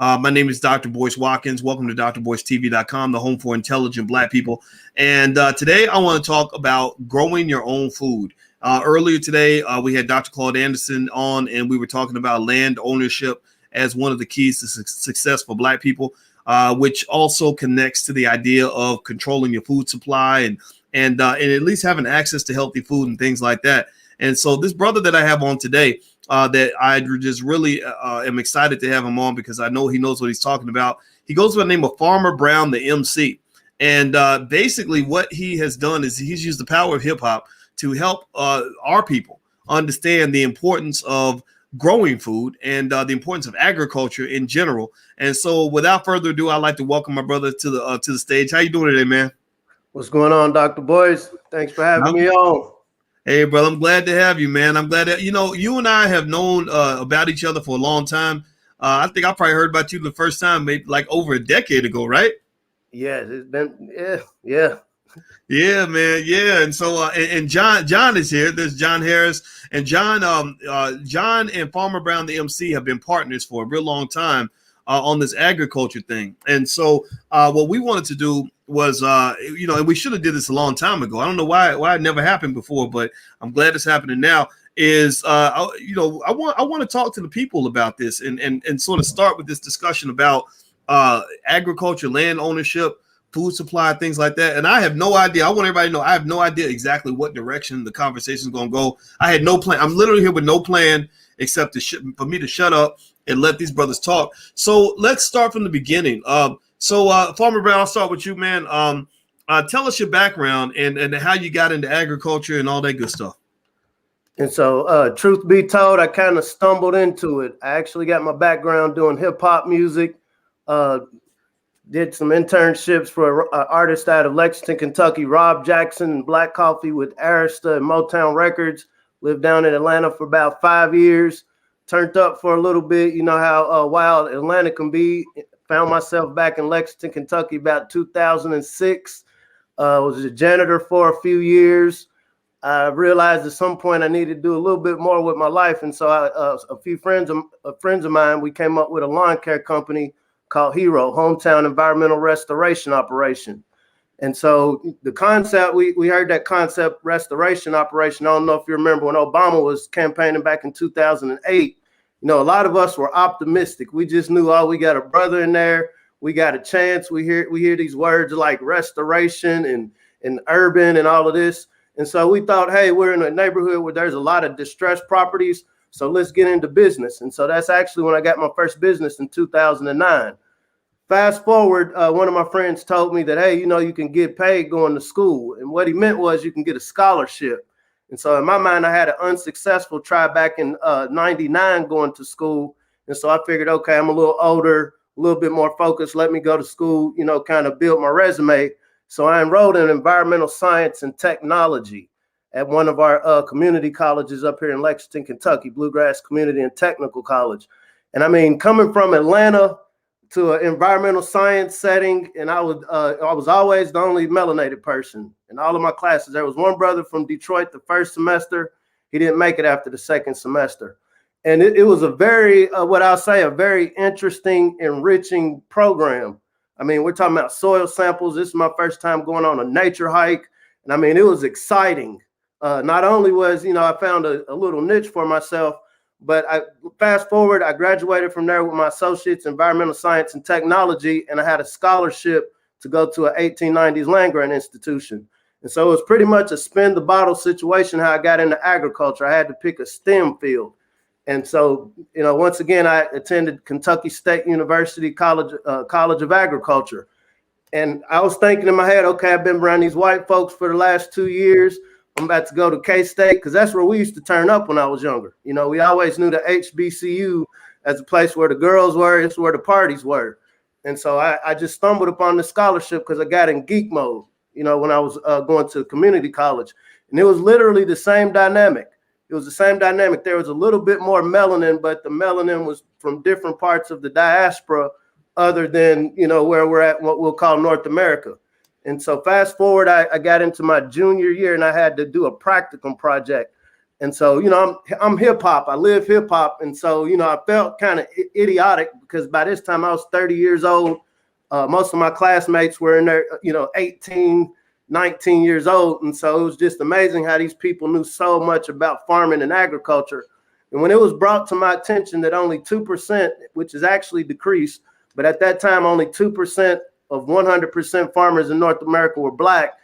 My name is Dr. Boyce Watkins. Welcome to drboycetv.com, the home for intelligent Black people. And today I want to talk about growing your own food. Earlier today, we had Dr. Claude Anderson on, and we were talking about land ownership as one of the keys to success for Black people, which also connects to the idea of controlling your food supply and at least having access to healthy food and things like that. And so this brother that I have on today, that I just really am excited to have him on because I know he knows what he's talking about. He goes by the name of Farmer Brown, the MC. And basically what he has done is he's used the power of hip hop to help our people understand the importance of growing food and the importance of agriculture in general. And so without further ado, I'd like to welcome my brother to the stage. How you doing today, man? What's going on, Dr. Boyce? Thanks for having me on. Hey, brother, I'm glad to have you, man. I'm glad that, you and I have known about each other for a long time. I think I probably heard about you the first time maybe like over a decade ago, right? Yeah, it's been, yeah. Yeah, man. Yeah. And so, and John is here. There's John Harris, and John and Farmer Brown, the MC, have been partners for a real long time on this agriculture thing. And so what we wanted to do was, and we should have did this a long time ago. I don't know why it never happened before, but I'm glad it's happening now. Is I want to talk to the people about this and sort of start with this discussion about agriculture, land ownership, food supply, things like that. And I have no idea. I want everybody to know I have no idea exactly what direction the conversation is going to go. I had no plan. I'm literally here with no plan except for me to shut up and let these brothers talk. So let's start from the beginning. Farmer Brown, I'll start with you, man. Tell us your background and how you got into agriculture and all that good stuff. And so, truth be told, I kind of stumbled into it. I actually got my background doing hip hop music. Did some internships for an artist out of Lexington, Kentucky, Rob Jackson, and Black Coffee with Arista and Motown Records. Lived down in Atlanta for about 5 years. Turned up for a little bit. You know how wild Atlanta can be. Found myself back in Lexington, Kentucky about 2006. Was a janitor for a few years. I realized at some point I needed to do a little bit more with my life. And so a few friends of mine, we came up with a lawn care company called Hero, Hometown Environmental Restoration Operation. And so the concept, we heard that concept, restoration operation. I don't know if you remember when Obama was campaigning back in 2008. A lot of us were optimistic. We just knew, we got a brother in there. We got a chance. We hear these words like restoration and urban and all of this. And so we thought, hey, we're in a neighborhood where there's a lot of distressed properties. So let's get into business. And so that's actually when I got my first business in 2009. Fast forward, one of my friends told me that, hey, you can get paid going to school. And what he meant was you can get a scholarship. And so in my mind, I had an unsuccessful try back in 99 going to school. And so I figured, okay, I'm a little older, a little bit more focused. Let me go to school, kind of build my resume. So I enrolled in environmental science and technology at one of our community colleges up here in Lexington, Kentucky, Bluegrass Community and Technical College. And I mean, coming from Atlanta to an environmental science setting, and I was always the only melanated person in all of my classes. There was one brother from Detroit the first semester. He didn't make it after the second semester. And it was a very, a very interesting, enriching program. I mean, we're talking about soil samples. This is my first time going on a nature hike. And I mean, it was exciting. Not only was, I found a little niche for myself, but I fast forward, I graduated from there with my associates in environmental science and technology, and I had a scholarship to go to an 1890s land grant institution. And so it was pretty much a spin the bottle situation how I got into agriculture. I had to pick a STEM field. And so, once again, I attended Kentucky State University College of Agriculture. And I was thinking in my head, okay, I've been around these white folks for the last 2 years. I'm about to go to K-State because that's where we used to turn up when I was younger. We always knew the HBCU as a place where the girls were. It's where the parties were. And so I just stumbled upon the scholarship because I got in geek mode, when I was going to community college. And it was literally the same dynamic. It was the same dynamic. There was a little bit more melanin, but the melanin was from different parts of the diaspora other than, where we're at, what we'll call North America. And so fast forward, I got into my junior year and I had to do a practicum project. And so, you know, I'm hip hop. I live hip hop. And so, you know, I felt kind of idiotic because by this time I was 30 years old. Most of my classmates were in their, you know, 18, 19 years old. And so it was just amazing how these people knew so much about farming and agriculture. And when it was brought to my attention that only 2%, which is actually decreased, but at that time, only 2% of 100% farmers in North America were Black,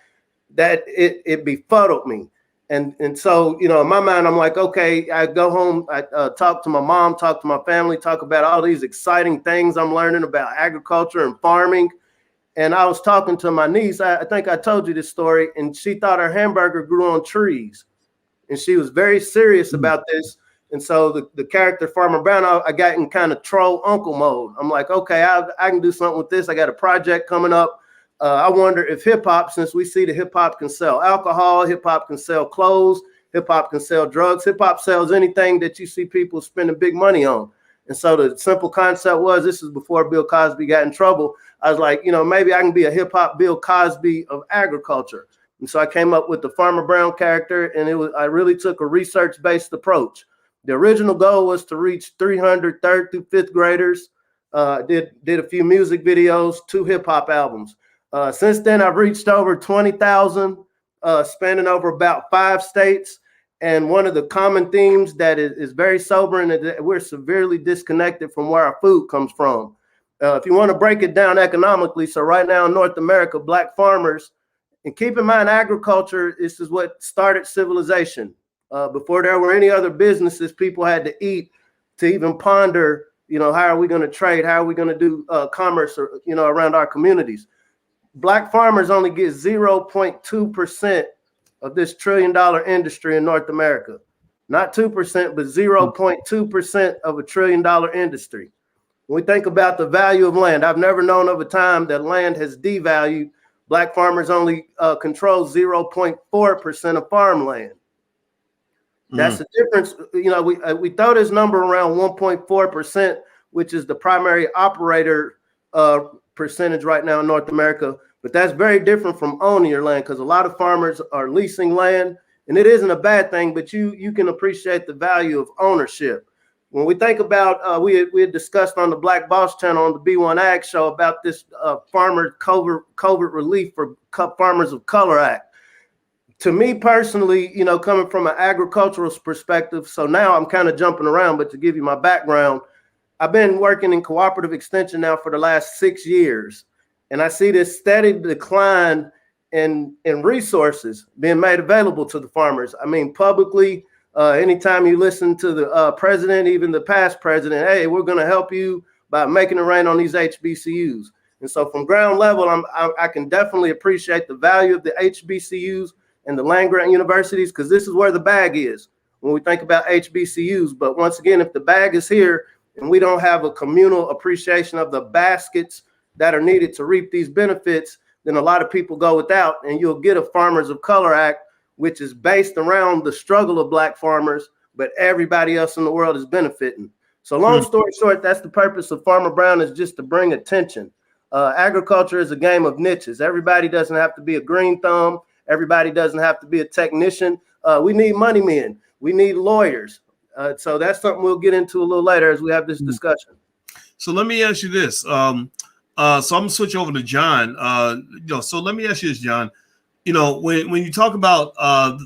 that it befuddled me. And so, you know, in my mind, I'm like, okay, I go home, I talk to my mom, talk to my family, talk about all these exciting things I'm learning about agriculture and farming. And I was talking to my niece, I think I told you this story, and she thought her hamburger grew on trees. And she was very serious about this. And so the character Farmer Brown, I got in kind of troll uncle mode. I'm like, okay, I can do something with this. I got a project coming up. I wonder if hip hop, since we see that hip hop can sell alcohol, hip hop can sell clothes, hip hop can sell drugs, hip hop sells anything that you see people spending big money on. And so the simple concept was, this is before Bill Cosby got in trouble. I was like, you know, maybe I can be a hip hop Bill Cosby of agriculture. And so I came up with the Farmer Brown character, and I really took a research-based approach. The original goal was to reach 300 third through fifth graders. Did a few music videos, 2 hip hop albums. Since then, I've reached over 20,000, spanning over about 5 states. And one of the common themes that is very sobering is that we're severely disconnected from where our food comes from. If you want to break it down economically, so right now in North America, Black farmers, and keep in mind, agriculture, this is what started civilization. Before there were any other businesses, people had to eat to even ponder, you know, how are we going to trade? How are we going to do commerce, or, you know, around our communities? Black farmers only get 0.2% of this $1 trillion industry in North America. Not 2%, but 0.2% of a $1 trillion industry. When we think about the value of land, I've never known of a time that land has devalued. Black farmers only control 0.4% of farmland. That's the difference. You know, we throw this number around 1.4%, which is the primary operator percentage right now in North America. But that's very different from owning your land, because a lot of farmers are leasing land, and it isn't a bad thing, but you can appreciate the value of ownership. When we think about, we had discussed on the Black Boss channel on the B1 Ag show about this farmer COVID relief for farmers of color act. To me personally, you know, coming from an agricultural perspective, so now I'm kind of jumping around, but to give you my background, I've been working in cooperative extension now for the last 6 years. And I see this steady decline in resources being made available to the farmers. I mean, publicly, anytime you listen to the president, even the past president, hey, we're going to help you by making it rain on these HBCUs. And so from ground level, I can definitely appreciate the value of the HBCUs and the land-grant universities, because this is where the bag is when we think about HBCUs. But once again, if the bag is here and we don't have a communal appreciation of the baskets that are needed to reap these benefits, then a lot of people go without, and you'll get a Farmers of Color Act, which is based around the struggle of Black farmers, but everybody else in the world is benefiting. So long story short, that's the purpose of Farmer Brown, is just to bring attention. Agriculture is a game of niches. Everybody doesn't have to be a green thumb. Everybody doesn't have to be a technician. We need money men. We need lawyers. So that's something we'll get into a little later as we have this discussion. So let me ask you this. So I'm gonna switch over to John. So let me ask you this, John. You know, when you talk about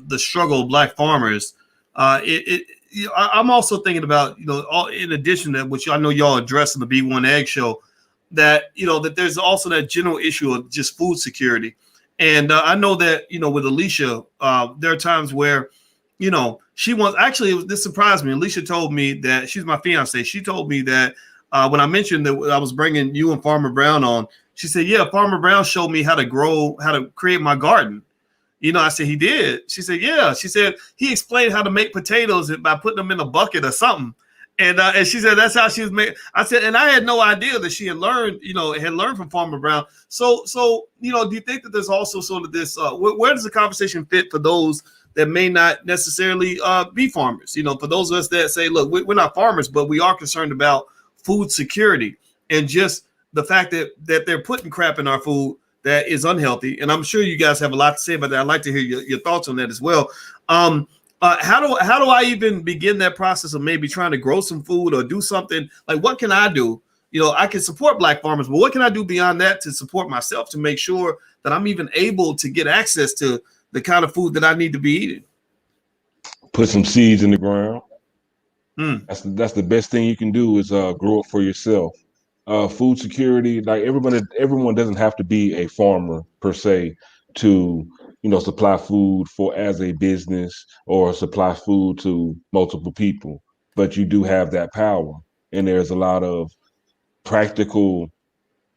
the struggle of Black farmers, I'm also thinking about, you know, in addition to which I know y'all address in the B1 Ag show, that, you know, that there's also that general issue of just food security. And I know that, you know, with Alicia, there are times where, you know, this surprised me. Alicia told me that, she's my fiance. She told me that when I mentioned that I was bringing you and Farmer Brown on, she said, yeah, Farmer Brown showed me how to create my garden. You know, I said, he did. She said, yeah. She said, he explained how to make potatoes by putting them in a bucket or something. And she said, that's how she was made. I said, and I had no idea that she had learned from Farmer Brown. So, you know, do you think that there's also sort of this, where does the conversation fit for those that may not necessarily be farmers? You know, for those of us that say, look, we're not farmers, but we are concerned about food security and just the fact that they're putting crap in our food that is unhealthy. And I'm sure you guys have a lot to say about that. I'd like to hear your thoughts on that as well. How do I even begin that process of maybe trying to grow some food or do something? Like, what can I do? I can support Black farmers, but what can I do beyond that to support myself to make sure that I'm even able to get access to the kind of food that I need to be eating? Put some seeds in the ground. Mm. That's the best thing you can do is grow it for yourself. Food security, like everyone doesn't have to be a farmer per se to supply food for as a business or supply food to multiple people, but you do have that power, and there's a lot of practical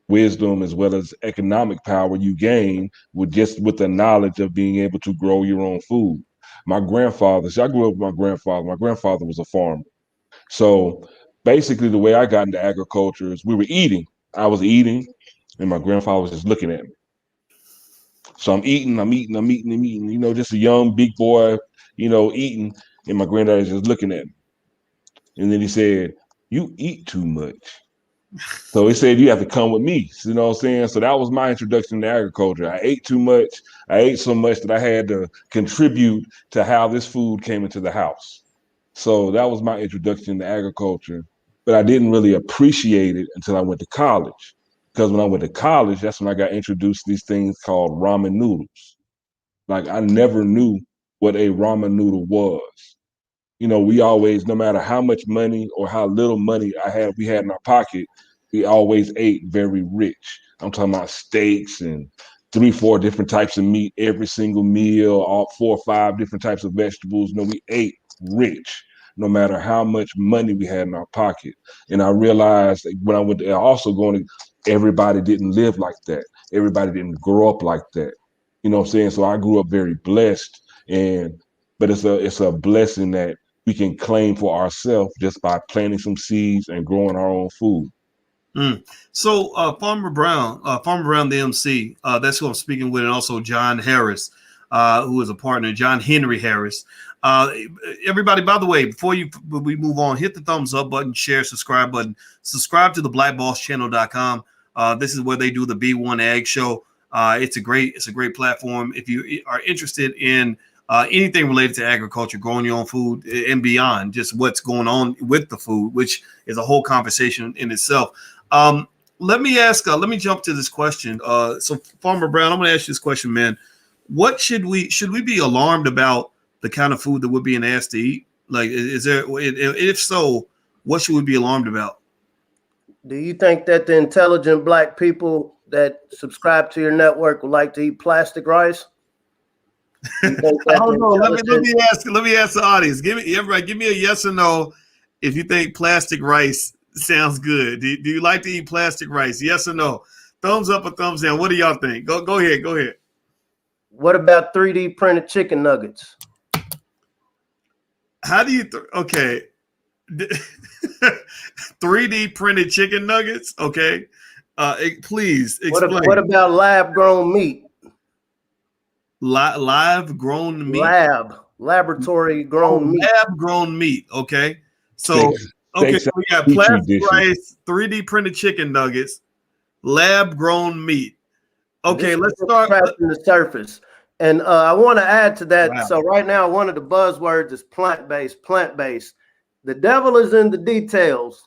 wisdom as well as economic power you gain with the knowledge of being able to grow your own food. My grandfather, I grew up with my grandfather. My grandfather was a farmer. So basically the way I got into agriculture is we were eating. I was eating and my grandfather was just looking at me. So I'm eating, just a young big boy, eating, and my granddad is just looking at me. And then he said, "You eat too much." So he said, "You have to come with me." You know what I'm saying? So that was my introduction to agriculture. I ate too much. I ate so much that I had to contribute to how this food came into the house. So that was my introduction to agriculture. But I didn't really appreciate it until I went to college. Because when I went to college, that's when I got introduced to these things called ramen noodles. Like I never knew what a ramen noodle was. We always, no matter how much money or how little money we had in our pocket, we always ate very rich. I'm talking about steaks and 3-4 different types of meat every single meal, all 4 or 5 different types of vegetables. We ate rich, no matter how much money we had in our pocket. And I realized when I went to also going to, everybody didn't live like that. Everybody didn't grow up like that. You know what I'm saying? So I grew up very blessed, but it's a blessing that we can claim for ourselves just by planting some seeds and growing our own food. So Farmer Brown, the MC, that's who I'm speaking with, and also John Harris, who is a partner, John Henry Harris. Everybody, by the way, before we move on, hit the thumbs up button, share, subscribe button, subscribe to the blackbosschannel.com. This is where they do the B1 Ag Show. It's a great platform. If you are interested in anything related to agriculture, growing your own food and beyond, just what's going on with the food, which is a whole conversation in itself. Let me jump to this question. So Farmer Brown, I'm going to ask you this question, man. What should we be alarmed about the kind of food that we're being asked to eat? Like, if so, what should we be alarmed about? Do you think that the intelligent Black people that subscribe to your network would like to eat plastic rice? I don't know. Let me ask the audience. Give me a yes or no if you think plastic rice sounds good. Do you like to eat plastic rice? Yes or no? Thumbs up or thumbs down. What do y'all think? Go ahead. What about 3D printed chicken nuggets? How do you okay? 3D printed chicken nuggets? Okay. Please explain. What about lab grown meat? Live grown meat? Laboratory grown meat. Lab grown meat. Okay. So we got plastic rice, 3D printed chicken nuggets, lab grown meat. Okay, let's start scratching the surface. And I want to add to that. Wow. So right now, one of the buzzwords is plant-based. The devil is in the details.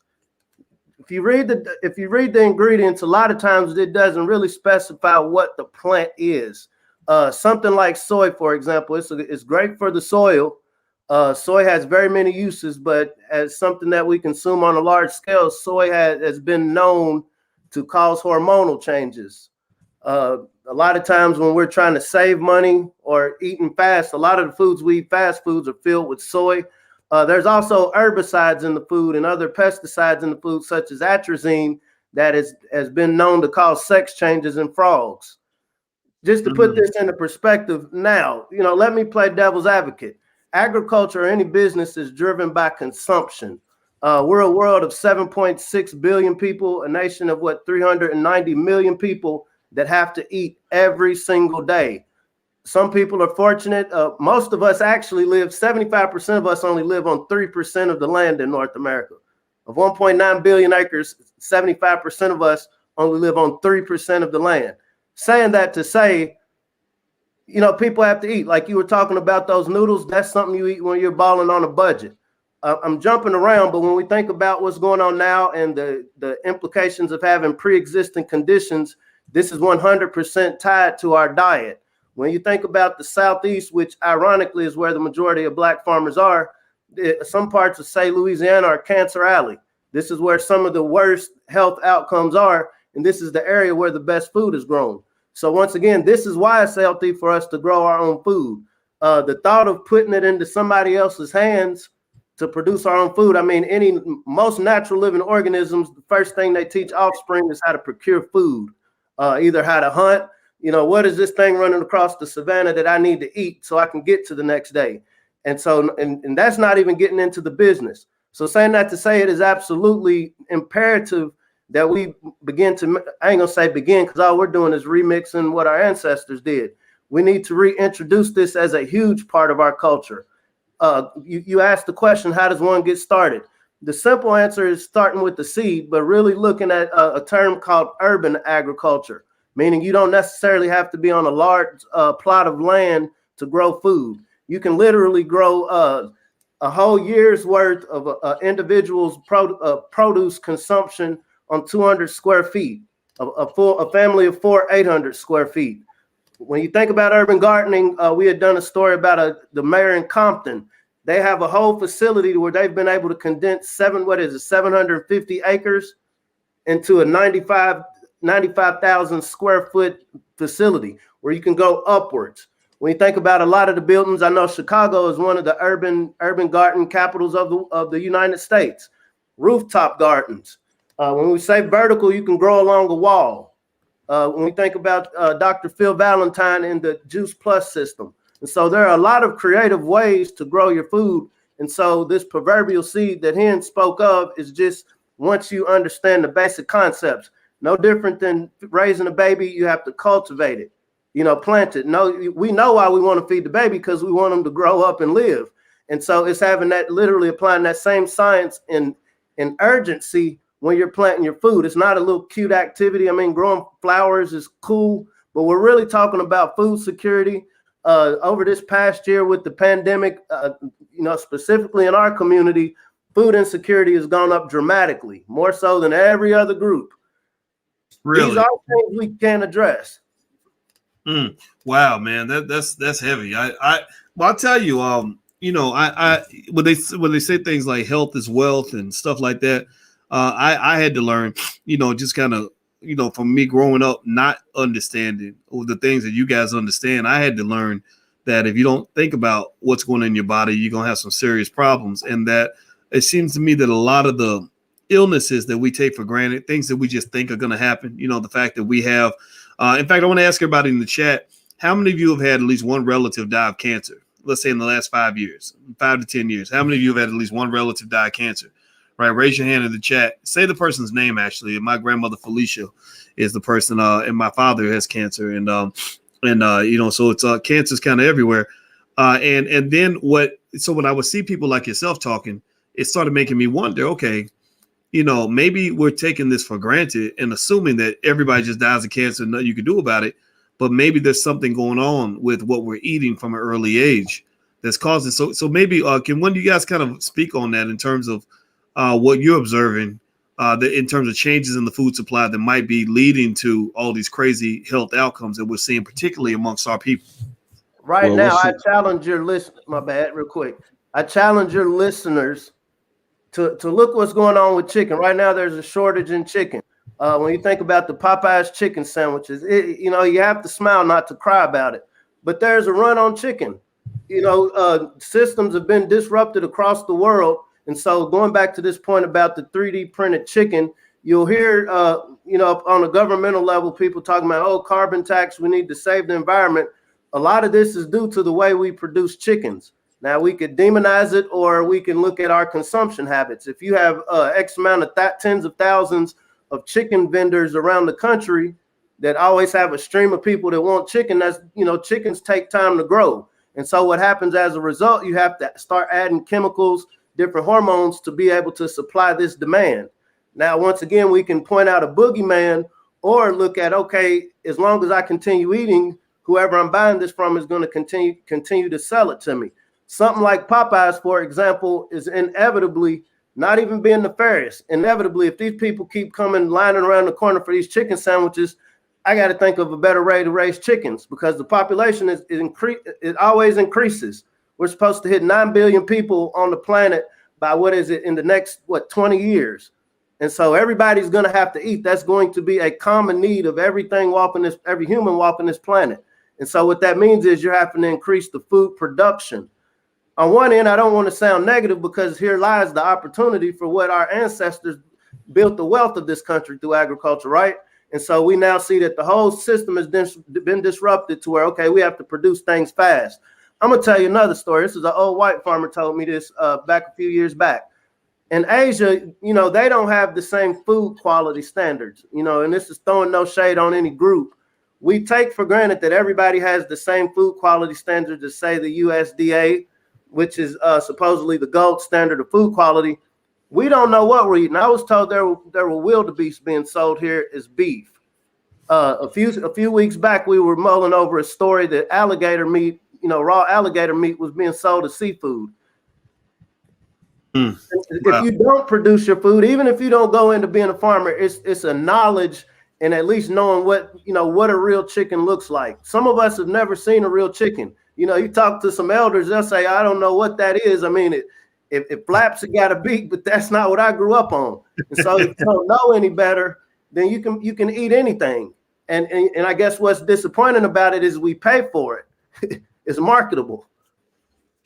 If you read the ingredients, a lot of times it doesn't really specify what the plant is. Something like soy, for example, it's great for the soil. Soy has very many uses, but as something that we consume on a large scale, soy has been known to cause hormonal changes. A lot of times when we're trying to save money or eating fast, a lot of the foods we eat, fast foods, are filled with soy. There's also herbicides in the food and other pesticides in the food, such as atrazine, that has been known to cause sex changes in frogs. Just to put this into perspective now, let me play devil's advocate. Agriculture or any business is driven by consumption. We're a world of 7.6 billion people, a nation of 390 million people that have to eat every single day. Some people are fortunate. Most of us actually 75% of us only live on 3% of the land in North America. Of 1.9 billion acres, 75% of us only live on 3% of the land. Saying that to say, people have to eat. Like you were talking about those noodles, that's something you eat when you're balling on a budget. I'm jumping around, but when we think about what's going on now and the implications of having pre-existing conditions, this is 100% tied to our diet. When you think about the Southeast, which ironically is where the majority of Black farmers are, some parts of, say, Louisiana are Cancer Alley. This is where some of the worst health outcomes are, and this is the area where the best food is grown. So once again, this is why it's healthy for us to grow our own food. The thought of putting it into somebody else's hands to produce our own food. I mean, most natural living organisms, the first thing they teach offspring is how to procure food, either how to hunt. What is this thing running across the savannah that I need to eat so I can get to the next day? And so, and that's not even getting into the business. So saying that to say it is absolutely imperative that we begin to, I ain't gonna say begin, because all we're doing is remixing what our ancestors did. We need to reintroduce this as a huge part of our culture. You asked the question, how does one get started? The simple answer is starting with the seed, but really looking at a term called urban agriculture, meaning you don't necessarily have to be on a large plot of land to grow food. You can literally grow a whole year's worth of individual's produce consumption on 200 square feet, a family of 800 square feet. When you think about urban gardening, we had done a story about the mayor in Compton. They have a whole facility where they've been able to condense 750 acres into a 95,000 square foot facility where you can go upwards. When you think about a lot of the buildings, I know Chicago is one of the urban garden capitals of the United States. Rooftop gardens. When we say vertical, you can grow along a wall. When we think about Dr. Phil Valentine and the Juice Plus system. And so there are a lot of creative ways to grow your food. And so this proverbial seed that Hen spoke of is just once you understand the basic concepts, no different than raising a baby, you have to cultivate it, plant it. No, we know why we want to feed the baby, because we want them to grow up and live. And so it's having that, literally applying that same science and urgency when you're planting your food. It's not a little cute activity. I mean, growing flowers is cool, but we're really talking about food security. Over this past year with the pandemic, specifically in our community, food insecurity has gone up dramatically, more so than every other group. Really? These are things we can address. Wow, man, that's heavy. I'll tell you, when they say things like health is wealth and stuff like that, I had to learn, just kind of, from me growing up, not understanding the things that you guys understand. I had to learn that if you don't think about what's going on in your body, you're going to have some serious problems. And that it seems to me that a lot of the illnesses that we take for granted, things that we just think are going to happen, the fact that we have, in fact, I want to ask everybody in the chat, how many of you have had at least one relative die of cancer? Let's say in the last 5 years, 5 to 10 years. How many of you have had at least one relative die of cancer? Right, raise your hand in the chat. Say the person's name. Actually, my grandmother Felicia is the person, and my father has cancer, and so it's cancer's kind of everywhere. And then when I would see people like yourself talking, it started making me wonder. Okay, maybe we're taking this for granted and assuming that everybody just dies of cancer and nothing you can do about it. But maybe there's something going on with what we're eating from an early age that's causing. So maybe can one of you guys kind of speak on that in terms of what you're observing in terms of changes in the food supply that might be leading to all these crazy health outcomes that we're seeing, particularly amongst our people? Right now, I challenge your listeners. My bad, real quick. I challenge your listeners to look what's going on with chicken. Right now, there's a shortage in chicken. When you think about the Popeyes chicken sandwiches, you have to smile not to cry about it. But there's a run on chicken. Systems have been disrupted across the world. And so going back to this point about the 3D printed chicken, you'll hear, on a governmental level, people talking about, carbon tax, we need to save the environment. A lot of this is due to the way we produce chickens. Now, we could demonize it, or we can look at our consumption habits. If you have X amount of tens of thousands of chicken vendors around the country that always have a stream of people that want chicken, that's, chickens take time to grow. And so what happens as a result, you have to start adding chemicals, different hormones to be able to supply this demand. Now, once again, we can point out a boogeyman or look at, okay, as long as I continue eating, whoever I'm buying this from is going to continue to sell it to me. Something like Popeyes, for example, is inevitably not even being nefarious. Inevitably, if these people keep coming lining around the corner for these chicken sandwiches, I got to think of a better way to raise chickens, because the population it always increases. We're supposed to hit 9 billion people on the planet by in the next 20 years. And so everybody's going to have to eat. That's going to be a common need of every human walking this planet. And so what that means is you're having to increase the food production. On one end, I don't want to sound negative, because here lies the opportunity for what our ancestors built the wealth of this country through agriculture, right? And so we now see that the whole system has been disrupted to where, okay, we have to produce things fast. I'm going to tell you another story. This is an old white farmer told me this back a few years back. In Asia, they don't have the same food quality standards, and this is throwing no shade on any group. We take for granted that everybody has the same food quality standards as, say, the USDA, which is supposedly the gold standard of food quality. We don't know what we're eating. I was told there were wildebeest being sold here as beef. A few weeks back, we were mulling over a story that alligator meat, raw alligator meat, was being sold as seafood. Wow. If you don't produce your food, even if you don't go into being a farmer, it's a knowledge and at least knowing what a real chicken looks like. Some of us have never seen a real chicken. You talk to some elders, they'll say, I don't know what that is. I mean, it flaps, it got a beak, but that's not what I grew up on. And so if you don't know any better, then you can eat anything. And I guess what's disappointing about it is we pay for it. It's marketable.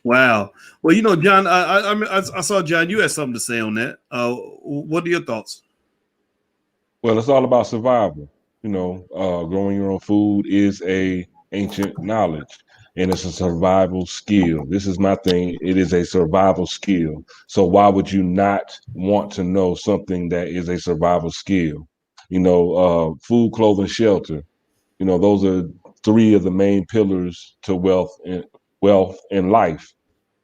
Wow. Well, John, I saw, John, you had something to say on that. What are your thoughts? Well, it's all about survival. Growing your own food is a ancient knowledge, and it's a survival skill. This is my thing. It is a survival skill. So why would you not want to know something that is a survival skill? Food, clothing, shelter. Those are three of the main pillars to wealth and life.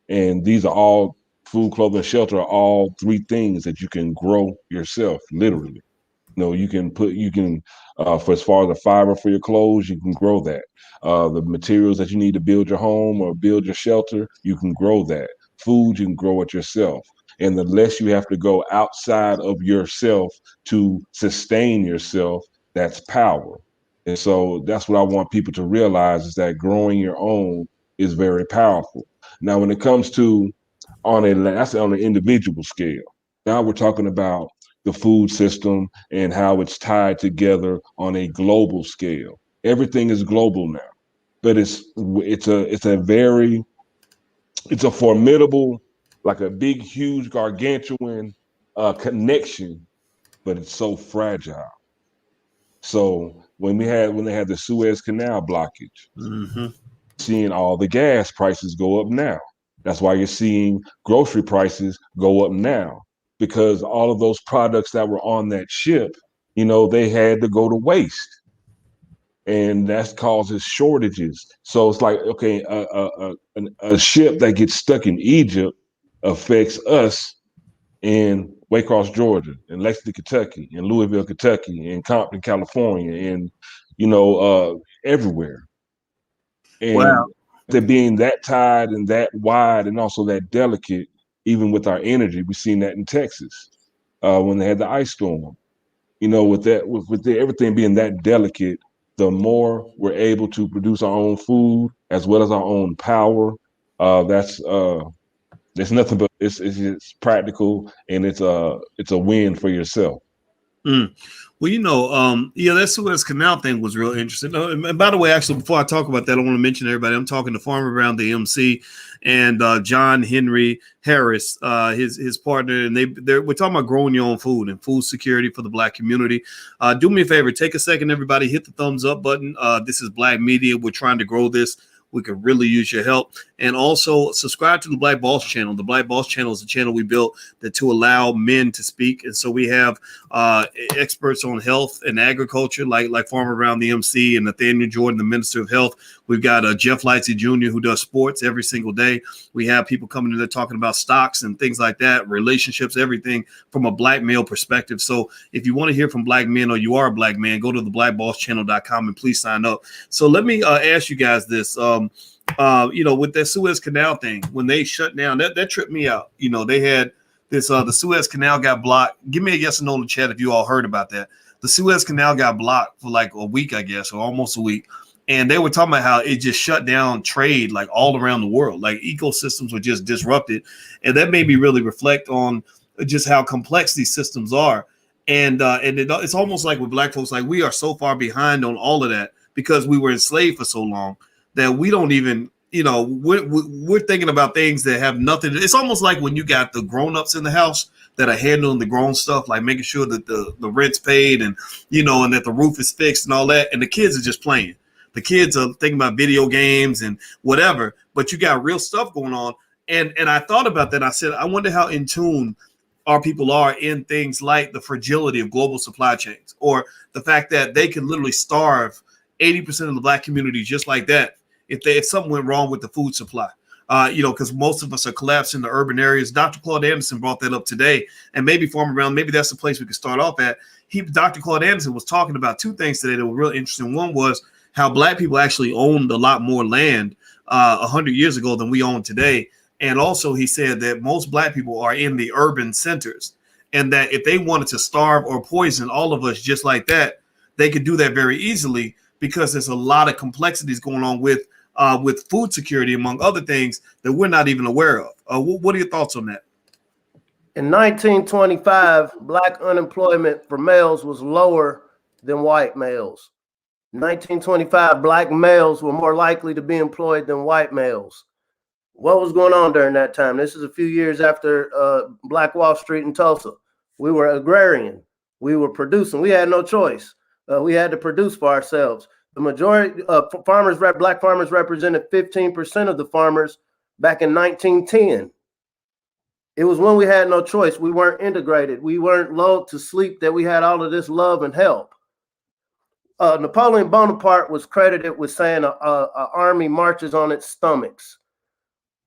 And these are all, food, clothing, shelter are all three things that you can grow yourself, literally. You can for as far as the fiber for your clothes, you can grow that. The materials that you need to build your home or build your shelter, you can grow that. Food, you can grow it yourself. And the less you have to go outside of yourself to sustain yourself, that's power. And so that's what I want people to realize, is that growing your own is very powerful. Now, when it comes to that's on an individual scale. Now we're talking about the food system and how it's tied together on a global scale. Everything is global now, but it's a formidable, like a big, huge, gargantuan connection, but it's so fragile. So when they had the Suez Canal blockage, seeing all the gas prices go up now. That's why you're seeing grocery prices go up now, because all of those products that were on that ship, they had to go to waste. And that causes shortages. So it's like, okay, a ship that gets stuck in Egypt affects us in Waycross, Georgia, in Lexington, Kentucky, in Louisville, Kentucky, in Compton, California, and everywhere. And wow. They're being that tied and that wide and also that delicate, even with our energy. We've seen that in Texas when they had the ice storm. With everything being that delicate, the more we're able to produce our own food as well as our own power, there's nothing but it's practical, and it's a win for yourself. Well, that Suez Canal thing was real interesting. And by the way, actually, before I talk about that, I want to mention to everybody, I'm talking to Farmer Brown, the MC, and John Henry Harris, his partner, and we're talking about growing your own food and food security for the Black community. Do me a favor, take a second, everybody, hit the thumbs up button. This is Black Media. We're trying to grow this. We could really use your help. And also subscribe to the Black Boss channel. The Black Boss channel is a channel we built to allow men to speak. And so we have experts on health and agriculture, like Farmer Brown, the MC, and Nathaniel Jordan, the Minister of Health. We've got Jeff Lightsey Jr., who does sports every single day. We have people coming in there talking about stocks and things like that, relationships, everything from a Black male perspective. So if you want to hear from Black men, or you are a Black man, go to theblackbosschannel.com and please sign up. So let me ask you guys this. With that Suez Canal thing, when they shut down, that tripped me out. They had this, the Suez Canal got blocked. Give me a yes or no in the chat if you all heard about that. The Suez Canal got blocked for like a week, I guess, or almost a week. And they were talking about how it just shut down trade like all around the world. Like ecosystems were just disrupted. And that made me really reflect on just how complex these systems are. And it's almost like with Black folks, like we are so far behind on all of that because we were enslaved for so long that we don't even, we're thinking about things that have nothing. It's almost like when you got the grown-ups in the house that are handling the grown stuff, like making sure that the rent's paid and, and that the roof is fixed and all that. And the kids are just playing. The kids are thinking about video games and whatever, but you got real stuff going on. And I thought about that. I said, I wonder how in tune our people are in things like the fragility of global supply chains, or the fact that they can literally starve 80% of the Black community just like that if something went wrong with the food supply. Because most of us are collapsed in the urban areas. Dr. Claude Anderson brought that up today, and maybe Farmer Brown, maybe that's the place we could start off at. Dr. Claude Anderson was talking about two things today that were really interesting. One was how Black people actually owned a lot more land 100 years ago than we own today. And also he said that most Black people are in the urban centers, and that if they wanted to starve or poison all of us just like that, they could do that very easily because there's a lot of complexities going on with food security, among other things that we're not even aware of. What are your thoughts on that? In 1925, Black unemployment for males was lower than white males. In 1925, Black males were more likely to be employed than white males. What was going on during that time? This is a few years after Black Wall Street in Tulsa. We were agrarian. We were producing. We had no choice. We had to produce for ourselves. The majority of Black farmers represented 15% of the farmers back in 1910. It was when we had no choice. We weren't integrated. We weren't lulled to sleep that we had all of this love and help. Napoleon Bonaparte was credited with saying an army marches on its stomachs.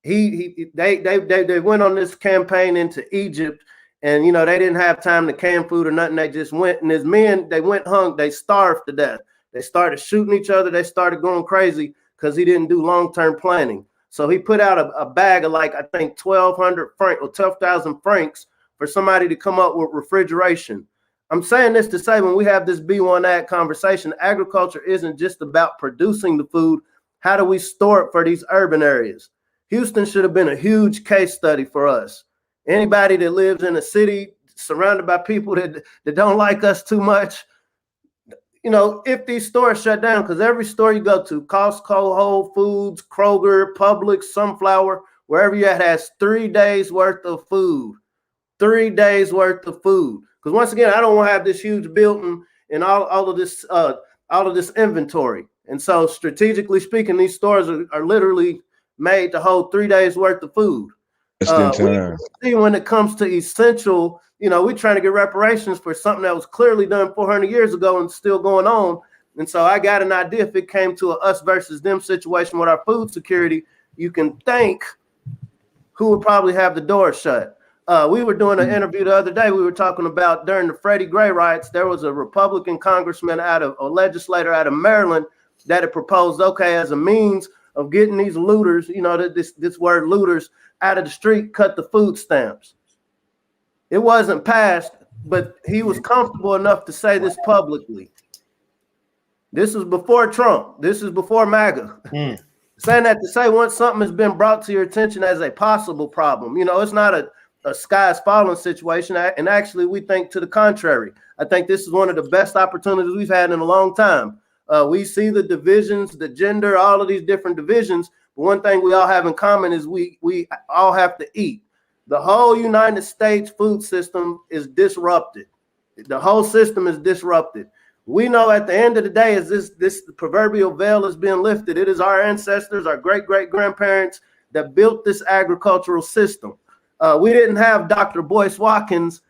They went on this campaign into Egypt, and they didn't have time to can food or nothing. They just went, and his men, they went hung, they starved to death. They started shooting each other. They started going crazy because he didn't do long-term planning. So he put out a bag of like, I think 12,000 francs for somebody to come up with refrigeration. I'm saying this to say, when we have this B1 Ag conversation, agriculture isn't just about producing the food. How do we store it for these urban areas? Houston should have been a huge case study for us. Anybody that lives in a city surrounded by people that don't like us too much, if these stores shut down, because every store you go to, Costco, Whole Foods, Kroger, Publix, Sunflower, wherever you're at, has 3 days worth of food. 3 days worth of food. Because once again, I don't want to have this huge building and all of this inventory. And so strategically speaking, these stores are literally made to hold 3 days worth of food. See, when it comes to essential, we're trying to get reparations for something that was clearly done 400 years ago and still going on. And so I got an idea, if it came to a us versus them situation with our food security, you can think who would probably have the door shut. We were doing an interview the other day. We were talking about during the Freddie Gray riots, there was a Republican congressman a legislator out of Maryland that had proposed, okay, as a means of getting these looters, this word looters, out of the street, cut the food stamps. It wasn't passed, but he was comfortable enough to say this publicly. This was before Trump. This is before MAGA. Saying that to say, once something has been brought to your attention as a possible problem, it's not a sky's falling situation. And actually, we think to the contrary. I think this is one of the best opportunities we've had in a long time. We see the divisions, the gender, all of these different divisions. But one thing we all have in common is we all have to eat. The whole United States food system is disrupted. The whole system is disrupted. We know at the end of the day, as this proverbial veil is being lifted, it is our ancestors, our great-great-grandparents that built this agricultural system. We didn't have Dr. Boyce Watkins,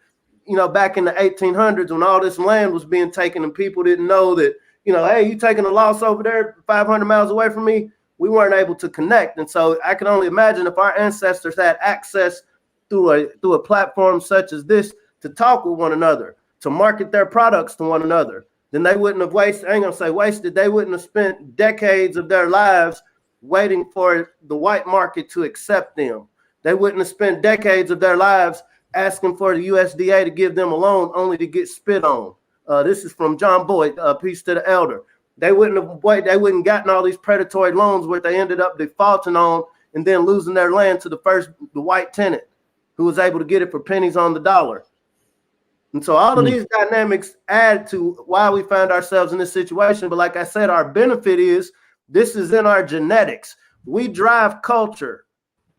back in the 1800s when all this land was being taken and people didn't know that, hey, you taking a loss over there 500 miles away from me? We weren't able to connect. And so I can only imagine if our ancestors had access through a platform such as this to talk with one another, to market their products to one another, then they wouldn't have wasted, I ain't gonna say wasted, they wouldn't have spent decades of their lives waiting for the white market to accept them. They wouldn't have spent decades of their lives asking for the USDA to give them a loan only to get spit on. This is from John Boyd, Peace to the Elder. They wouldn't have gotten all these predatory loans where they ended up defaulting on and then losing their land to the white tenant who was able to get it for pennies on the dollar. And so all of these dynamics add to why we find ourselves in this situation. But like I said, our benefit is this is in our genetics. We drive culture.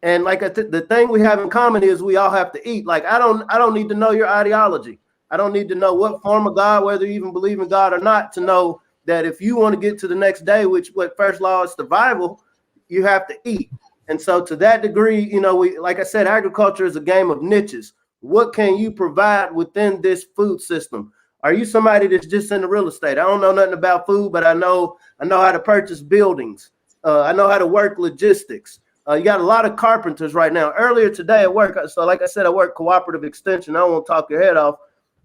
And like the thing we have in common is we all have to eat. Like I don't need to know your ideology. I don't need to know what form of God, whether you even believe in God or not, to know that if you want to get to the next day, which what first law is survival, you have to eat. And so to that degree, like I said, agriculture is a game of niches. What can you provide within this food system? Are you somebody that's just in the real estate? I don't know nothing about food, but I know how to purchase buildings. I know how to work logistics. You got a lot of carpenters right now. Earlier today at work, so like I said, I work cooperative extension. I don't want to talk your head off.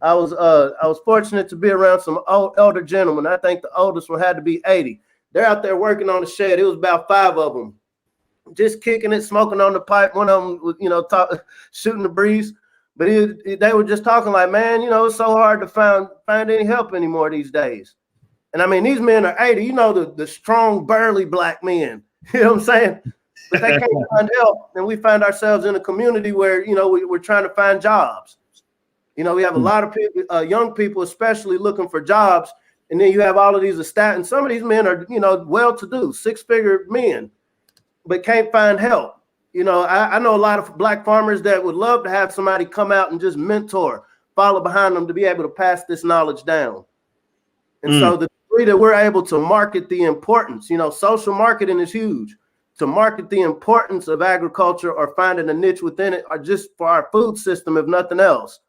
I was fortunate to be around some elder gentlemen. I think the oldest one had to be 80. They're out there working on the shed. It was about 5 of them, just kicking it, smoking on the pipe. One of them, shooting the breeze. But they were just talking like, man, it's so hard to find any help anymore these days. And I mean, these men are 80, the strong, burly black men. You know what I'm saying? But they can't find help. And we find ourselves in a community where, we're trying to find jobs. We have a lot of people, young people especially, looking for jobs. And then you have all of these and some of these men are, well-to-do, 6-figure men, but can't find help. I know a lot of black farmers that would love to have somebody come out and just mentor, follow behind them to be able to pass this knowledge down. And so the degree that we're able to market the importance, social marketing is huge. To market the importance of agriculture or finding a niche within it, or just for our food system, if nothing else,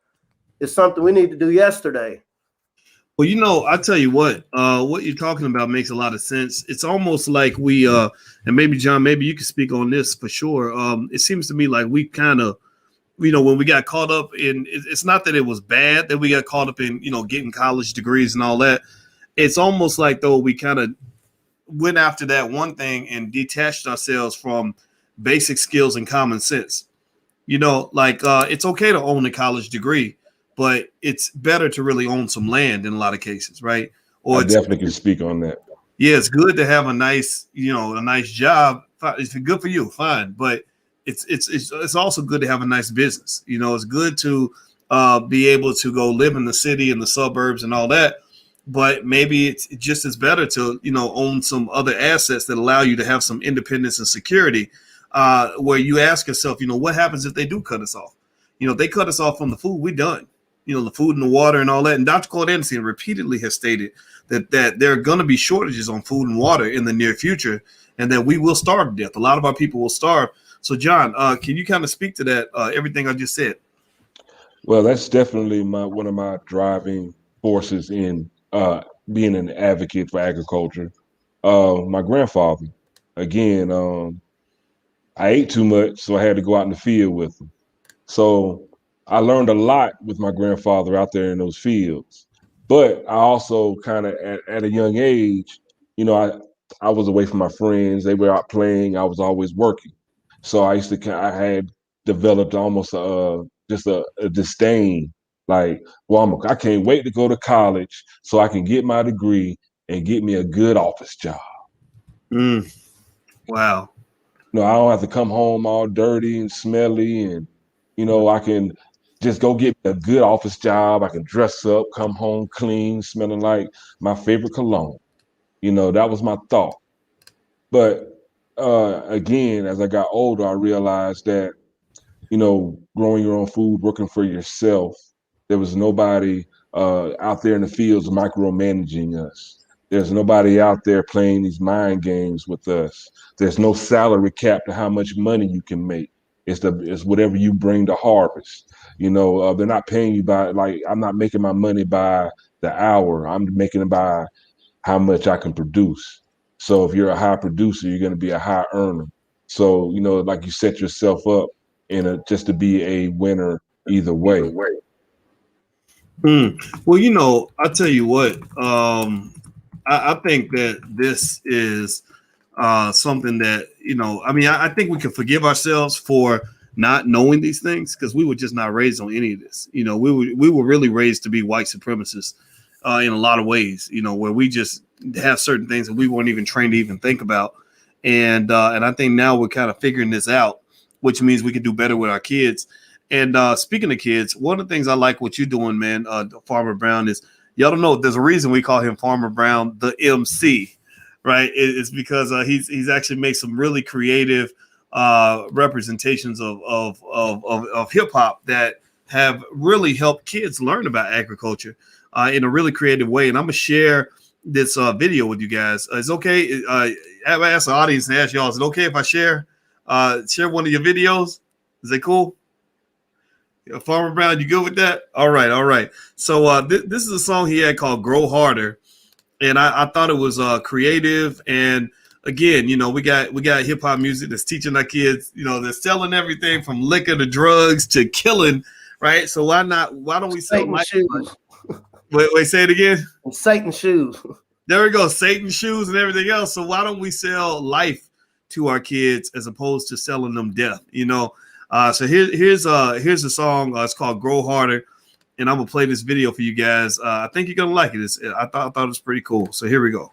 is something we need to do yesterday. Well, I tell you what you're talking about makes a lot of sense. It's almost like we, and maybe John, maybe you can speak on this for sure. It seems to me like we kind of, when we got caught up in, it's not that it was bad that we got caught up in, getting college degrees and all that. It's almost like though we kind of went after that one thing and detached ourselves from basic skills and common sense. It's okay to own a college degree, but it's better to really own some land in a lot of cases, right? Or I definitely can speak on that. Yeah, it's good to have a nice job. It's good for you, fine. But it's also good to have a nice business. It's good to be able to go live in the city and the suburbs and all that. But maybe it's just as better to, own some other assets that allow you to have some independence and security, where you ask yourself, what happens if they do cut us off? They cut us off from the food, we're done. The food and the water and all that. And Dr. Claude Anderson repeatedly has stated that there are going to be shortages on food and water in the near future, and that we will starve to death. A lot of our people will starve. So, John, can you kind of speak to that, everything I just said? Well, that's definitely one of my driving forces in being an advocate for agriculture. My grandfather, again, I ate too much, so I had to go out in the field with him. So I learned a lot with my grandfather out there in those fields. But I also kind of at a young age, I was away from my friends. They were out playing. I was always working. So I had developed almost just a disdain. Like, well, I can't wait to go to college so I can get my degree and get me a good office job. Wow. I don't have to come home all dirty and smelly, and I can just go get a good office job. I can dress up, come home clean, smelling like my favorite cologne. That was my thought. But again, as I got older, I realized that, growing your own food, working for yourself, there was nobody out there in the fields micromanaging us. There's nobody out there playing these mind games with us. There's no salary cap to how much money you can make. It's whatever you bring to harvest. They're not paying you by, like, I'm not making my money by the hour. I'm making it by how much I can produce. So if you're a high producer, you're going to be a high earner. So, like, you set yourself up just to be a winner either way. Well, I'll tell you what, I think that this is something that, I think we can forgive ourselves for not knowing these things, because we were just not raised on any of this. We were really raised to be white supremacists in a lot of ways, where we just have certain things that we weren't even trained to even think about. And I think now we're kind of figuring this out, which means we can do better with our kids. And speaking of kids, one of the things I like what you're doing, man, Farmer Brown, is, y'all don't know, there's a reason we call him Farmer Brown, the MC, right? It's because he's actually made some really creative representations of hip hop that have really helped kids learn about agriculture in a really creative way. And I'm gonna share this video with you guys. It's okay. I asked the audience and ask y'all, is it okay if I share one of your videos? Is that cool? Farmer Brown, you good with that? All right. So this is a song he had called "Grow Harder," and I thought it was creative. And again, we got hip hop music that's teaching our kids. They're selling everything from liquor to drugs to killing, right? So why don't we sell shoes? Wait, say it again. Satan shoes. There we go, Satan shoes and everything else. So why don't we sell life to our kids as opposed to selling them death? So here's a song. It's called "Grow Harder," and I'm gonna play this video for you guys. I think you're gonna like it. I thought it was pretty cool. So here we go.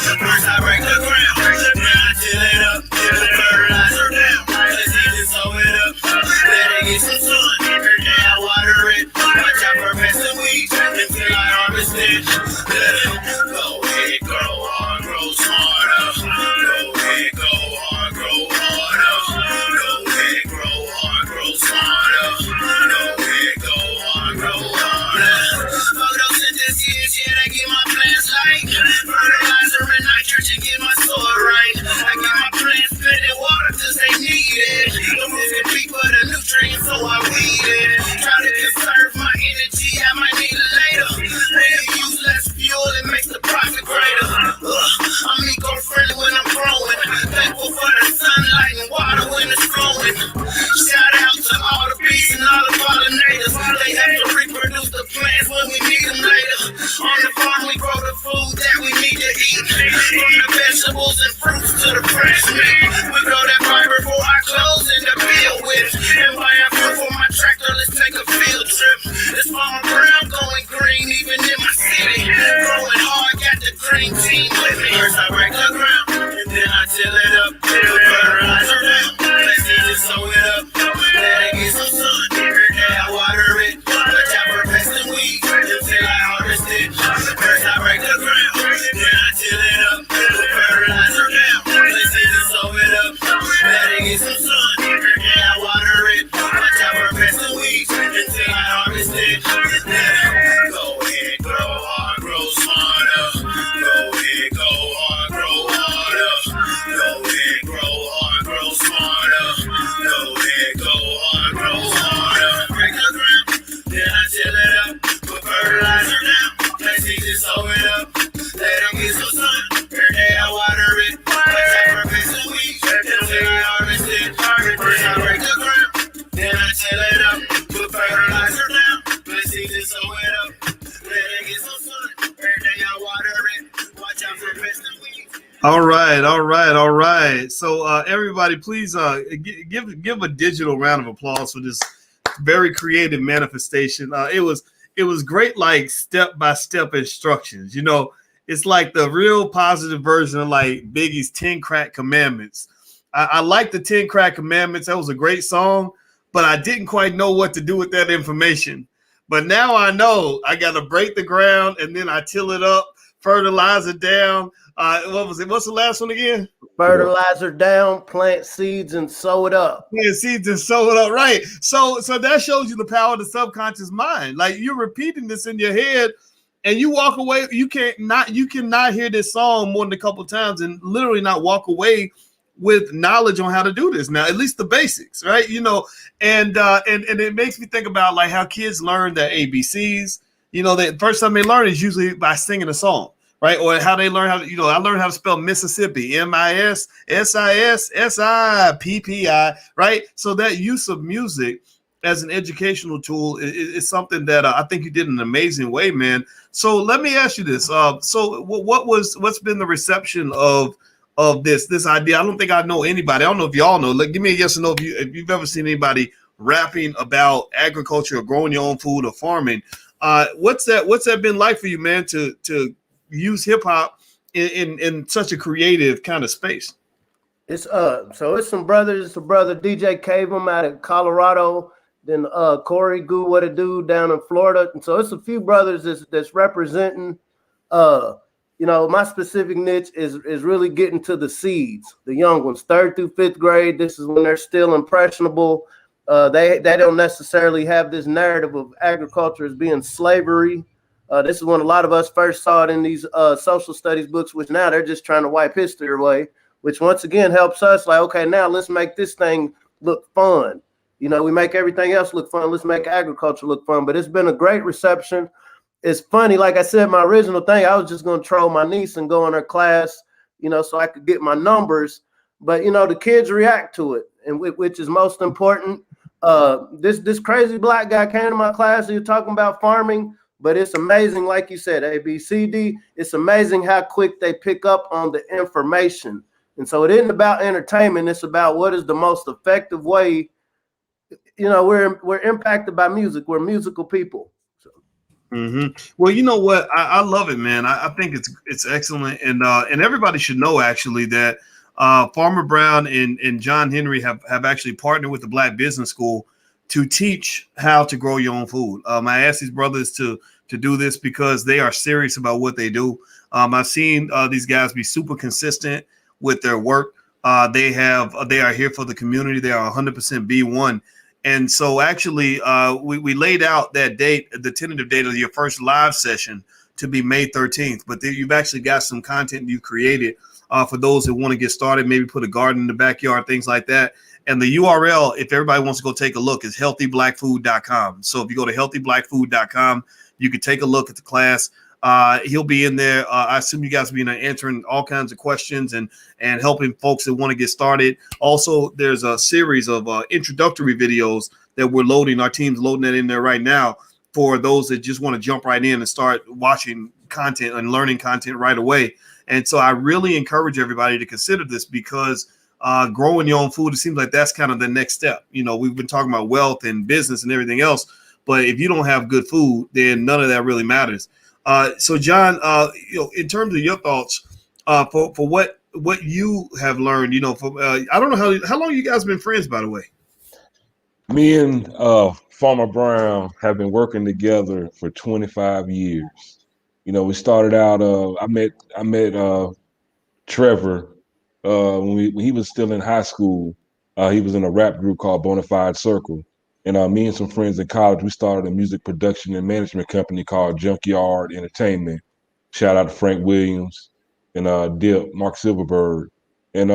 First I break the ground, then I till it up, put fertilizer down, let's eat it, sow it up, let it get some sun, every day I water it, watch out for pests and weeds, until I harvest it, let it go ahead, grow hard, grow smarter, go ahead, go hard, grow harder, go ahead, grow hard, grow smarter, go ahead, go hard, grow harder, photosynthesis, yeah, they get my plants light, fertilizer and nitrogen get my soil right. I get my plants fed and water cause they need it. The roots compete for the nutrients, so I weed it. Try to conserve my energy, I might need it later. When you use less fuel, it makes the profit greater. I'm eco-friendly when I'm growing. Thankful for the sunlight and water when it's flowing. Shout out to all the bees and all the pollinators. They have to reproduce the plants when we need them later. On the farm we grow the food that we need to eat. From the vegetables and fruits to the fresh meat. We grow that fiber for our clothes and the bill with. And buy a food for my tractor, let's take a field trip. It's Farmer Brown going green even in my city. Growing hard, got the green team with me. First I break the ground, and then I till it up. Put fertilizer down, let's eat it, sow it up. Let it get some sun, every day I water it. Watch out for pests and weeds, until I harvest it. First I break the ground, then I till it up. Put fertilizer down, let's eat it, sow it up. Let it get some sun, every day I water it. Watch out for pests and weeds, until I harvest it. Go ahead, grow hard, grow smarter. Go ahead, go hard, grow harder. Go ahead, grow hard, grow smarter. Go ahead, go hard, grow harder. Break the ground, then I till it up. Put fertilizer down, let's eat it, sow it up. Let them get some sun, every day I water it. Watch out for pests and weeds, until I harvest it. First I break the ground, then I till it up. Put fertilizer down, let's eat it, sow it up. Let it get some sun, every day I water it. Watch out for pests and weeds. All right. So everybody, please give a digital round of applause for this very creative manifestation. It was great, like step-by-step instructions. It's like the real positive version of like Biggie's 10 crack commandments. I like the 10 Crack Commandments. That was a great song, but I didn't quite know what to do with that information. But now I know I got to break the ground and then I till it up, fertilize it down. What was it? What's the last one again? Fertilizer down, plant seeds, and sow it up. Plant seeds and sow it up, right? So that shows you the power of the subconscious mind. Like you're repeating this in your head, and you walk away. You cannot hear this song more than a couple times and literally not walk away with knowledge on how to do this. Now, at least the basics, right? You know, and it makes me think about like how kids learn their ABCs. You know, the first time they learn is usually by singing a song. Right, or how they learn how to, I learned how to spell Mississippi, MISSISSIPPI, right? So that use of music as an educational tool is something that I think you did in an amazing way, man. So let me ask you this: so what's been the reception of this idea? I don't think I know anybody. I don't know if y'all know. Like, give me a yes or no if you've ever seen anybody rapping about agriculture or growing your own food or farming. What's that been like for you, man? To use hip hop in such a creative kind of space? It's some brothers. It's a brother DJ Cavum out of Colorado. Then Corey Goo, what a dude down in Florida. And so it's a few brothers that's representing. My specific niche is really getting to the seeds, the young ones, 3rd through 5th grade. This is when they're still impressionable. They don't necessarily have this narrative of agriculture as being slavery. This is when a lot of us first saw it in these social studies books, which now they're just trying to wipe history away, which once again helps us like, okay, now let's make this thing look fun. We make everything else look fun. Let's make agriculture look fun. But it's been a great reception. It's funny. Like I said, my original thing, I was just going to troll my niece and go in her class, so I could get my numbers. But, the kids react to it, and which is most important. This crazy black guy came to my class. He was talking about farming. But it's amazing, like you said, A, B, C, D. It's amazing how quick they pick up on the information. And so it isn't about entertainment. It's about what is the most effective way. We're impacted by music. We're musical people. So. Mm-hmm. Well, you know what? I love it, man. I think it's excellent. And everybody should know, actually, that Farmer Brown and John Henry have actually partnered with the Black Business School to teach how to grow your own food. I asked these brothers to do this because they are serious about what they do. I've seen these guys be super consistent with their work. They are here for the community. They are 100% B1. And so actually we laid out that date, the tentative date of your first live session to be May 13th. But you've actually got some content you created for those that want to get started, maybe put a garden in the backyard, things like that. And the URL, if everybody wants to go take a look, is healthyblackfood.com. So if you go to healthyblackfood.com, you can take a look at the class. He'll be in there. I assume you guys will be in there answering all kinds of questions and helping folks that want to get started. Also, there's a series of introductory videos that we're loading. Our team's loading that in there right now for those that just want to jump right in and start watching content and learning content right away. And so I really encourage everybody to consider this because growing your own food, it seems like that's kind of the next step. We've been talking about wealth and business and everything else, but if you don't have good food, then none of that really matters. So John, in terms of your thoughts for what you have learned, I don't know how long you guys been friends, by the way. Me and Farmer Brown have been working together for 25 years. We started out. I met Trevor. When he was still in high school, he was in a rap group called Bonafide Circle. And me and some friends in college, we started a music production and management company called Junkyard Entertainment. Shout out to Frank Williams and Dip, Mark Silverberg. And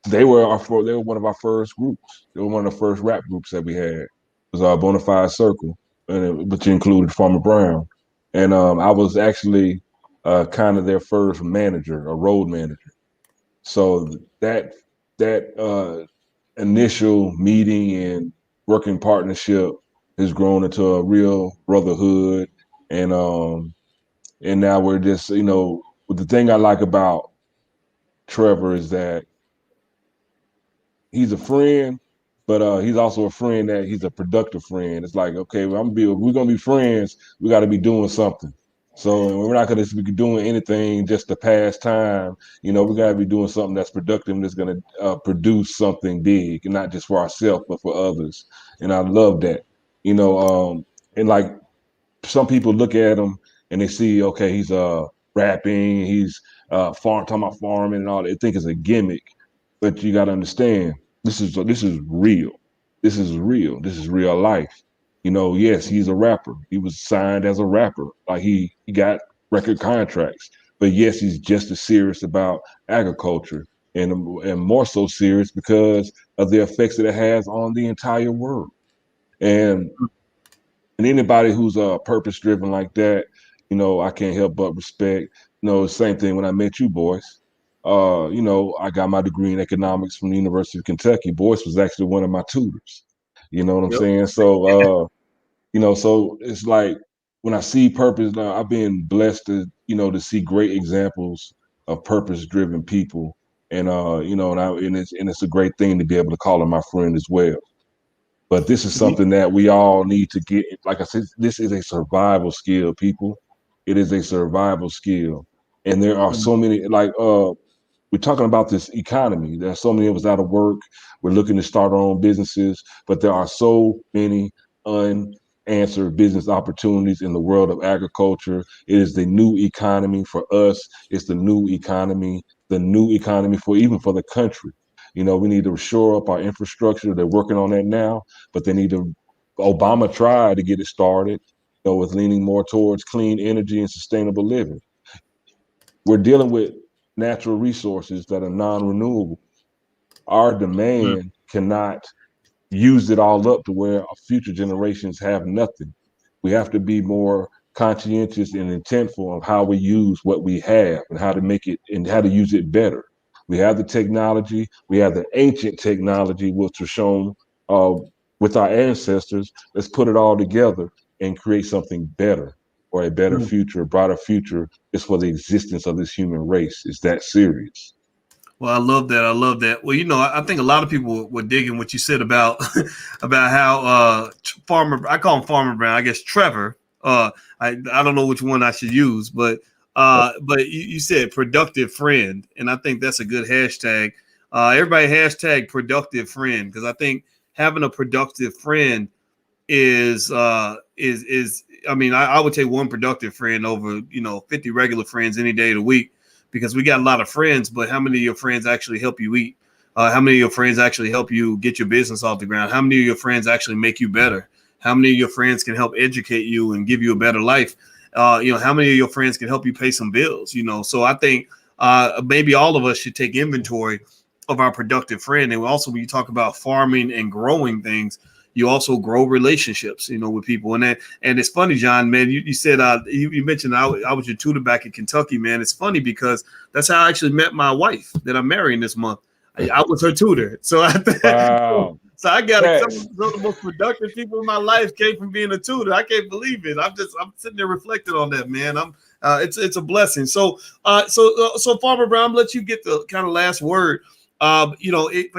they were one of our first groups. They were one of the first rap groups that we had. It was our Bonafide Circle, which included Farmer Brown. And I was actually kind of their first manager, a road manager. So that initial meeting and working partnership has grown into a real brotherhood. And now we're just, the thing I like about Trevor is that he's a friend, but he's also a friend that he's a productive friend. It's like, okay, we're gonna be friends. We got to be doing something. So we're not going to be doing anything just to pass time. You know, we got to be doing something that's productive and that's going to produce something big, and not just for ourselves, but for others. And I love that. You know, and like some people look at him and they see, okay, he's rapping, he's talking about farming and all. They think it's a gimmick, but you got to understand, this is real. This is real. This is real life. You know, yes, he's a rapper. He was signed as a rapper. Like he got record contracts. But yes, he's just as serious about agriculture and more so serious because of the effects that it has on the entire world. And anybody who's purpose driven like that, you know, I can't help but respect. You know, same thing when I met you, Boyce. You know, I got my degree in economics from the University of Kentucky. Boyce was actually one of my tutors. You know what I'm Yep. saying? So you know, so it's like when I see purpose now, I've been blessed to, you know, to see great examples of purpose driven people. And you know, and it's a great thing to be able to call him my friend as well. But this is something that we all need to get. Like I said, this is a survival skill, people. It is a survival skill. And there are so many, like, we're talking about this economy. There are so many of us out of work. We're looking to start our own businesses, but there are so many unanswered business opportunities in the world of agriculture. It is the new economy for us. It's the new economy for even for the country. You know, we need to shore up our infrastructure. They're working on that now, but they need to. Obama tried to get it started, you know, with leaning more towards clean energy and sustainable living. We're dealing with natural resources that are non-renewable. Our demand cannot use it all up to where future generations have nothing. We have to be more conscientious and intentful of how we use what we have and how to make it and how to use it better. We have the technology, we have the ancient technology, which was shown uh, with our ancestors. Let's put it all together and create something better or a better future, a brighter future is for the existence of this human race. It's that serious. Well, I love that. I love that. Well, you know, I think a lot of people were digging what you said about about how Farmer. I call him Farmer Brown. I guess Trevor. I don't know which one I should use, but you said productive friend, and I think that's a good hashtag. Everybody hashtag productive friend because I think having a productive friend is I mean I would take one productive friend over 50 regular friends any day of the week because we got a lot of friends, but how many of your friends actually help you eat? How many of your friends actually help you get your business off the ground? How many of your friends actually make you better? How many of your friends can help educate you and give you a better life? How many of your friends can help you pay some bills? So I think maybe all of us should take inventory of our productive friend. And also, when you talk about farming and growing things, you also grow relationships, with people. And it's funny, John, man, you said, you mentioned I was your tutor back in Kentucky, man. It's funny because that's how I actually met my wife that I'm marrying this month. I was her tutor. So Wow. So I got some of the most productive people in my life came from being a tutor. I can't believe it. I'm sitting there reflecting on that, man. It's a blessing. So Farmer Brown, I'm let you get the kind of last word. For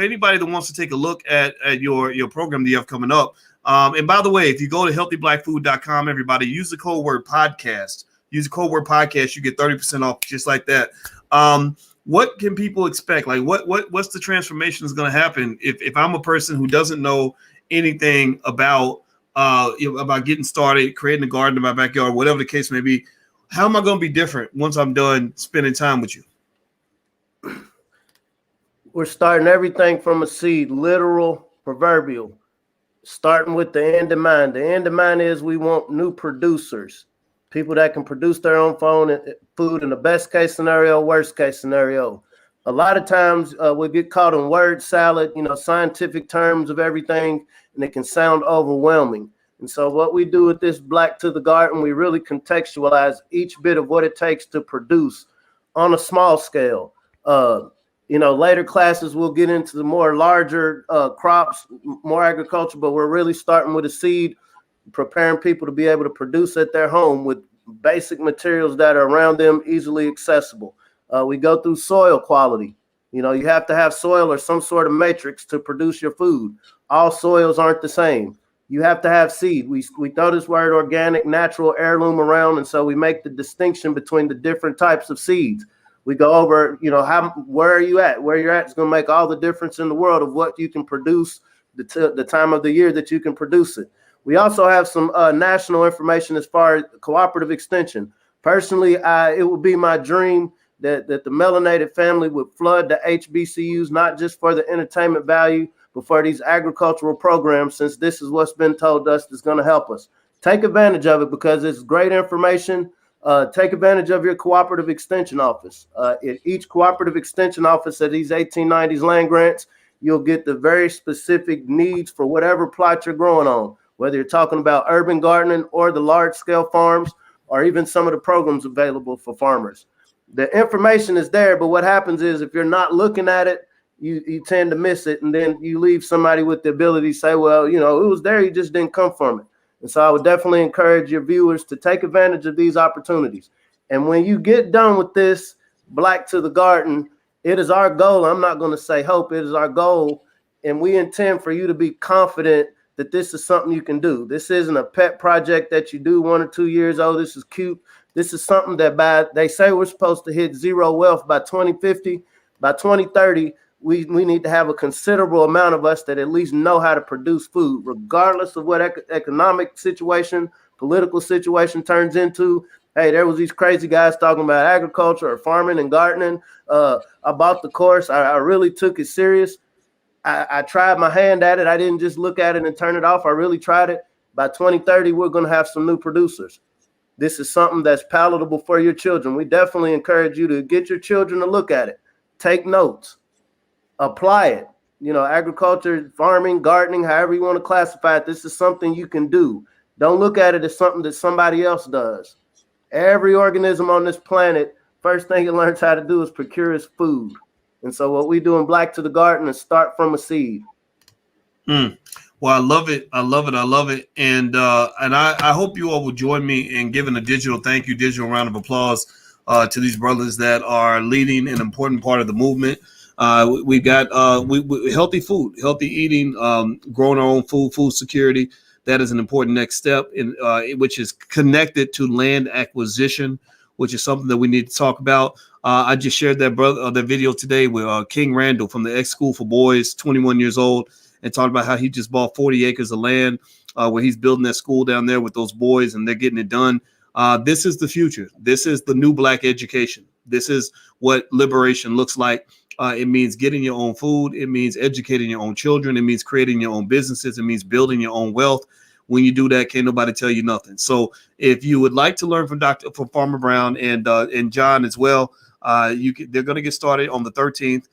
anybody that wants to take a look at your program that you have coming up. And by the way, if you go to healthyblackfood.com, everybody use the code word podcast. Use the code word podcast. You get 30% off just like that. What can people expect? Like what's the transformation that's going to happen if I'm a person who doesn't know anything about about getting started, creating a garden in my backyard, whatever the case may be? How am I going to be different once I'm done spending time with you? We're starting everything from a seed, literal, proverbial, starting with the end in mind. The end in mind is we want new producers, people that can produce their own food in the best case scenario, worst case scenario. A lot of times we get caught in word salad, scientific terms of everything, and it can sound overwhelming. And so what we do with this Black to the Garden, we really contextualize each bit of what it takes to produce on a small scale. Later classes we'll get into the more larger crops, more agriculture, but we're really starting with a seed, preparing people to be able to produce at their home with basic materials that are around them, easily accessible. We go through soil quality. You have to have soil or some sort of matrix to produce your food. All soils aren't the same. you have to have seed. We throw this word organic, natural, heirloom around, and so we make the distinction between the different types of seeds. We go over, where are you at? Where you're at is going to make all the difference in the world of what you can produce, the time of the year that you can produce it. We also have some national information as far as cooperative extension. Personally, it would be my dream that the melanated family would flood the HBCUs, not just for the entertainment value, but for these agricultural programs, since this is what's been told us that's going to help us. Take advantage of it because it's great information. Take advantage of your cooperative extension office. At each cooperative extension office at these 1890s land grants, you'll get the very specific needs for whatever plot you're growing on, whether you're talking about urban gardening or the large scale farms, or even some of the programs available for farmers. The information is there, but what happens is if you're not looking at it, you tend to miss it, and then you leave somebody with the ability to say, well, it was there, you just didn't come from it. And so I would definitely encourage your viewers to take advantage of these opportunities. And when you get done with this Black to the Garden, it is our goal. I'm not going to say hope. It is our goal. And we intend for you to be confident that this is something you can do. This isn't a pet project that you do 1 or 2 years. Oh, this is cute. This is something that they say we're supposed to hit zero wealth by 2050. By 2030, we need to have a considerable amount of us that at least know how to produce food, regardless of what economic situation, political situation turns into. Hey, there was these crazy guys talking about agriculture or farming and gardening. I bought the course. I really took it serious. I tried my hand at it. I didn't just look at it and turn it off. I really tried it. By 2030, we're going to have some new producers. This is something that's palatable for your children. We definitely encourage you to get your children to look at it. Take notes. Apply it. Agriculture, farming, gardening, however you want to classify it, this is something you can do. Don't look at it as something that somebody else does. Every organism on this planet, first thing it learns how to do is procure its food. And so what we do in Black to the Garden is start from a seed. Well, I love it. I love it. I love it. And I hope you all will join me in giving a digital round of applause to these brothers that are leading an important part of the movement. We got healthy food, healthy eating, growing our own food security. That is an important next step, which is connected to land acquisition, which is something that we need to talk about. I just shared that video today with King Randall from the X School for Boys, 21 years old, and talked about how he just bought 40 acres of land where he's building that school down there with those boys, and they're getting it done. This is the future. This is the new Black education. This is what liberation looks like. It means getting your own food. It means educating your own children. It means creating your own businesses. It means building your own wealth. When you do that, can't nobody tell you nothing. So if you would like to learn from Farmer Brown and John as well, they're going to get started on the 13th.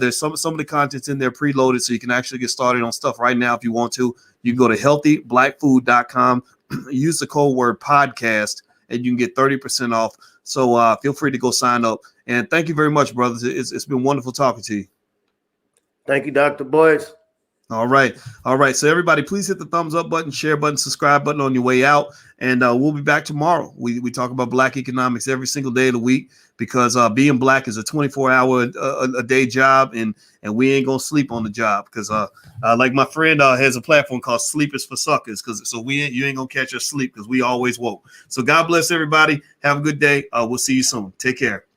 There's some of the contents in there preloaded, so you can actually get started on stuff right now if you want to. You can go to healthyblackfood.com, use the code word podcast, and you can get 30% off. So feel free to go sign up. And thank you very much, brothers. It's been wonderful talking to you. Thank you, Dr. Boyce. All right. So everybody, please hit the thumbs up button, share button, subscribe button on your way out. And we'll be back tomorrow. We talk about Black economics every single day of the week because being Black is a 24-hour a day job, and we ain't gonna sleep on the job because like my friend has a platform called Sleep is for Suckers, you ain't gonna catch us sleep because we always woke. So God bless everybody. Have a good day. We'll see you soon. Take care. Peace.